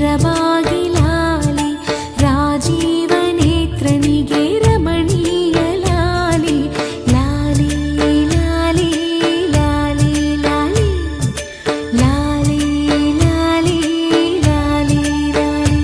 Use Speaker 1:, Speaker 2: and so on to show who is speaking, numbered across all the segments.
Speaker 1: ಶಿರಬಾಗಿ ಲಾಲಿ ರಾಜೀವ ನೇತ್ರನಿಗೆ ರಮಣೀಯ ಲಾಲಿ ಲಾಲಿ ಲಾಲಿ ಲಾಲಿ ಲಾಲಿ ಲಾಲಿ ಲಾಲಿ ಲಾಲಿ ಲಾಲಿ.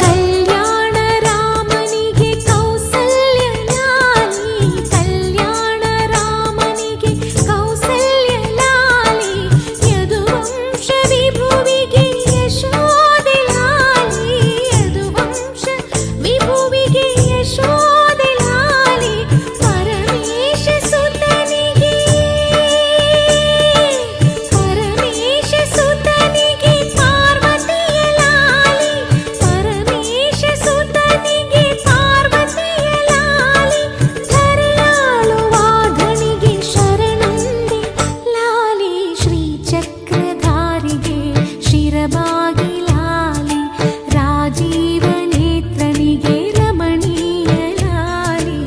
Speaker 1: ಕಲ್ಯಾಣ ರಾಮನಿಗೆ ಕೌಸಲ್ಯ ಲಾಲಿ ಕಲ್ಯಾಣ ರಾಮನಿಗೆ ಕೌಸಲ್ಯ ಲಾಲಿ ಯದುವಂಶ ವಿಭುವಿಗೆ ಯಶೋದೆ ಲಾಲಿ ಯದುವಂಶ ವಿಭುವಿಗೆ ಯಶೋದೆ ಲಾಲಿ ಪರಮೇಶ ಸುತನಿಗೆ ಪಾರ್ವತಿಯ ಲಾಲಿ ಪರಮೇಶ ಸುತನಿಗೆ ಪಾರ್ವತಿಯ ಲಾಲಿ ಧರೆಯಾಳುವಾಧನಿಗೆ ಶರಣಂದೆ ಲಾಲಿ ಶ್ರೀ ಚಕ್ರಧಾರಿಗೆ ಶಿರಬಾಗಿ ಲಾಲಿ ರಾಜೀವ ನೇತ್ರನಿಗೆ ರಮಣೀಯ ಲಾಲಿ.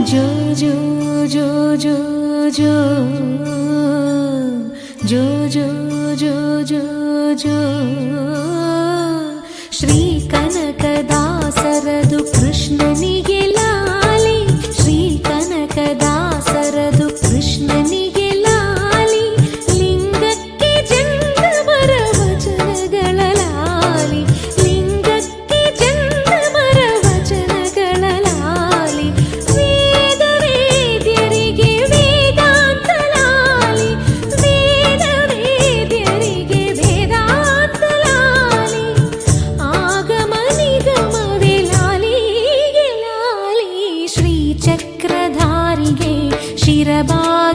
Speaker 1: जो जो जो जो जो जो जो जो जो ಶ್ರೀ ಕನಕದಾಸರದು ಕೃಷ್ಣನಿಗೆ ಲಾಲಿ ಶ್ರೀ ಕನಕದಾಸರದು ಕೃಷ್ಣನಿಗೆ ಲಾಲಿ ಲಿಂಗಕ್ಕೆ ಜಂಗಮರ ವಚನಗಳ ಲಾಲಿ ಲಿಂಗಕ್ಕೆ ಜಂಗಮರ ವಚನಗಳ ಲಾಲಿ ವೇದ ವೇದ್ಯರಿಗೆ ವೇದಾಂತ ಲಾಲಿ ವೇದ ವೇದ್ಯರಿಗೆ ವೇದಾಂತ ಲಾಲಿ ಆಗಮ ನಿಗಮವೇ ಲಾಲಿಗೆ ಲಾಲಿ ಶ್ರೀ ಚಕ್ರಧಾರಿಗೆ ಶಿರಬಾಗಿ